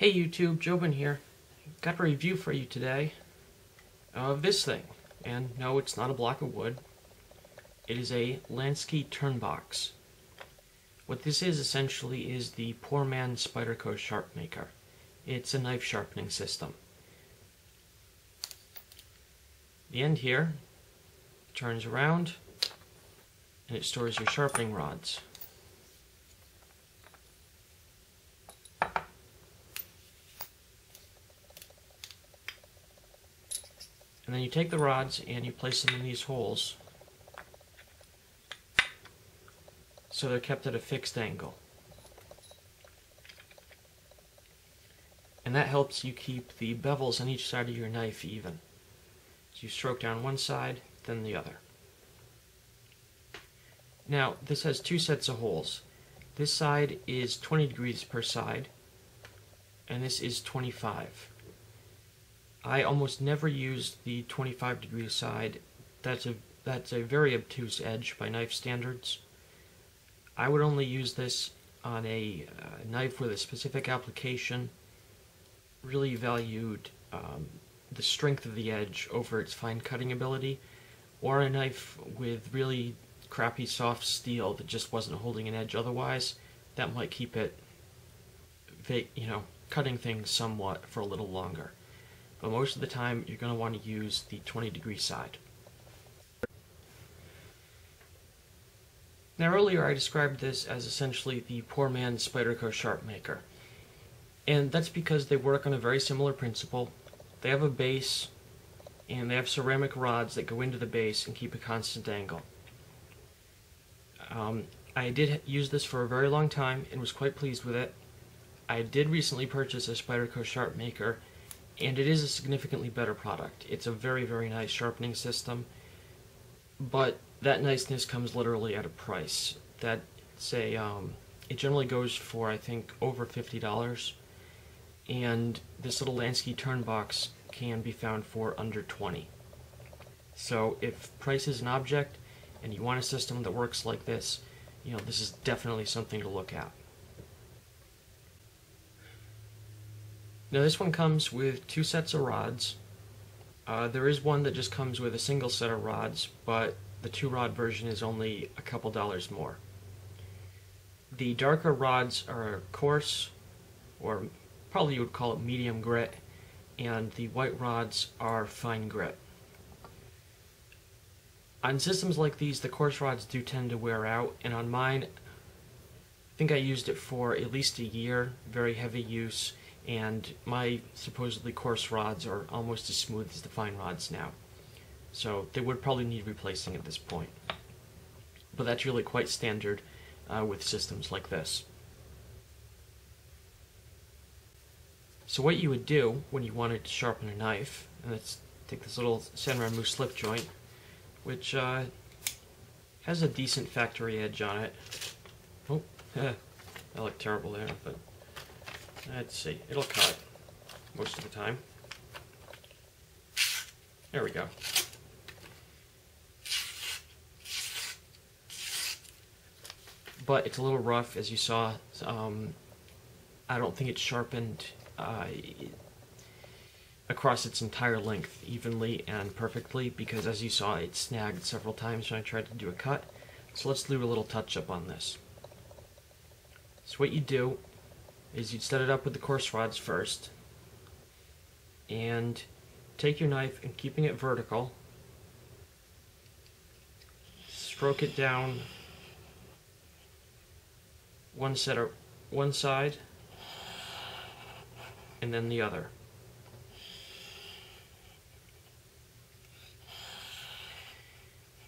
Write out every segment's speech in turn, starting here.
Hey YouTube, Jobin here. Got a review for you today of this thing. And no, it's not a block of wood. It is a Lansky Turnbox. What this is essentially is the poor man's Spyderco Sharpmaker. It's a knife sharpening system. The end here turns around and it stores your sharpening rods. And then you take the rods and you place them in these holes so they're kept at a fixed angle. And that helps you keep the bevels on each side of your knife even. So you stroke down one side, then the other. Now, this has two sets of holes. This side is 20 degrees per side, and this is 25. I almost never use the 25-degree side. That's a very obtuse edge by knife standards. I would only use this on a knife with a specific application, really valued the strength of the edge over its fine cutting ability, or a knife with really crappy soft steel that just wasn't holding an edge otherwise. That might keep it, cutting things somewhat for a little longer. But most of the time, you're going to want to use the 20-degree side. Now earlier I described this as essentially the poor man's Spyderco Sharpmaker. And that's because they work on a very similar principle. They have a base, and they have ceramic rods that go into the base and keep a constant angle. I did use this for a very long time and was quite pleased with it. I did recently purchase a Spyderco Sharpmaker, and it is a significantly better product. It's a very, very nice sharpening system, but that niceness comes literally at a price. It generally goes for, I think, over $50, and this little Lansky Turnbox can be found for under $20. So if price is an object and you want a system that works like this, this is definitely something to look at. Now this one comes with two sets of rods. There is one that just comes with a single set of rods, but the two-rod version is only a couple dollars more. The darker rods are coarse, or probably you would call it medium grit, and the white rods are fine grit. On systems like these, the coarse rods do tend to wear out, and on mine, I think I used it for at least a year, very heavy use, and my supposedly coarse rods are almost as smooth as the fine rods now. So they would probably need replacing at this point. But that's really quite standard with systems like this. So what you would do when you wanted to sharpen a knife, and let's take this little samurai moose slip joint, which has a decent factory edge on it. Oh, that looked terrible there, but let's see, it'll cut most of the time. There we go. But it's a little rough, as you saw. I don't think it's sharpened across its entire length evenly and perfectly, because as you saw, it snagged several times when I tried to do a cut. So let's do a little touch-up on this. So what you do is you'd set it up with the coarse rods first, and take your knife and keeping it vertical, stroke it down one side and then the other.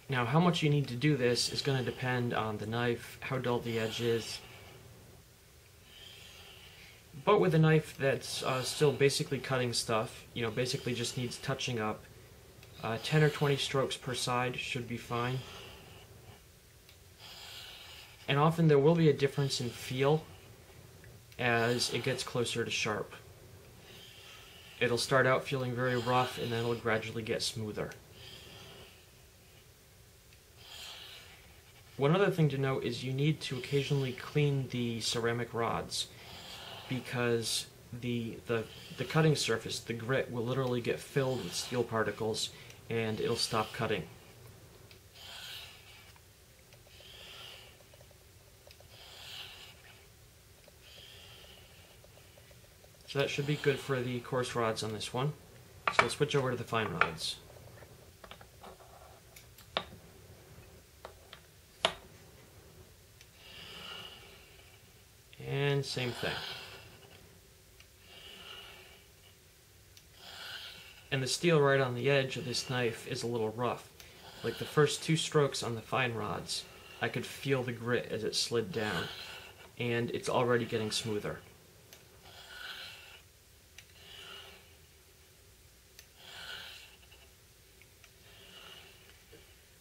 Now how much you need to do this is going to depend on the knife, how dull the edge is. But with a knife that's still basically cutting stuff, basically just needs touching up, 10 or 20 strokes per side should be fine. And often there will be a difference in feel as it gets closer to sharp. It'll start out feeling very rough, and then it'll gradually get smoother. One other thing to note is you need to occasionally clean the ceramic rods, because the cutting surface, the grit, will literally get filled with steel particles and it'll stop cutting. So that should be good for the coarse rods on this one. So we'll switch over to the fine rods. And same thing. And the steel right on the edge of this knife is a little rough. Like the first 2 strokes on the fine rods, I could feel the grit as it slid down, and it's already getting smoother.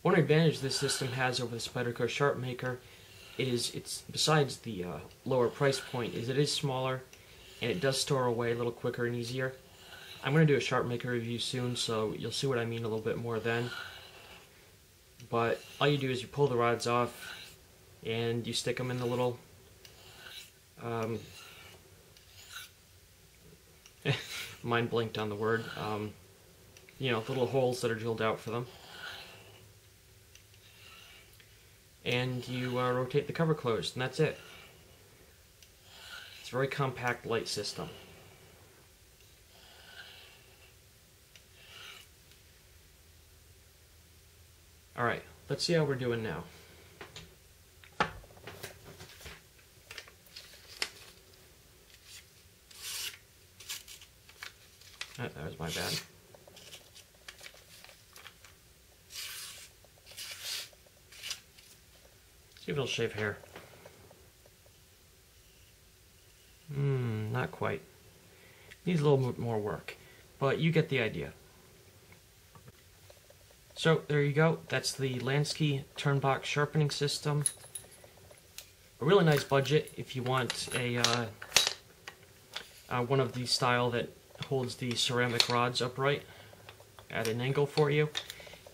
One advantage this system has over the Spyderco Sharpmaker is it's, besides the lower price point, is it is smaller and it does store away a little quicker and easier. I'm going to do a Sharpmaker review soon, so you'll see what I mean a little bit more then. But all you do is you pull the rods off and you stick them in the little mind blinked on the word, you know, the little holes that are drilled out for them. And you rotate the cover closed, and that's it. It's a very compact, light system. Alright, let's see how we're doing now. Oh, that was my bad. See if it'll shave hair. Not quite. Needs a little bit more work, but you get the idea. So there you go. That's the Lansky Turnbox sharpening system. A really nice budget if you want a one of the style that holds the ceramic rods upright at an angle for you,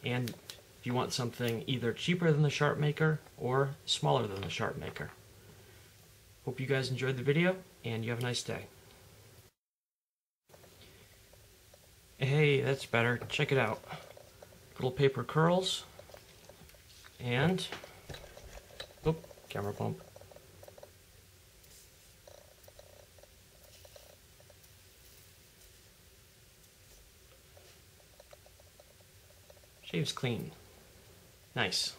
and if you want something either cheaper than the Sharpmaker or smaller than the Sharpmaker. Hope you guys enjoyed the video, and you have a nice day. Hey, that's better. Check it out. Little paper curls, and, oop, camera bump. Shaves clean. Nice.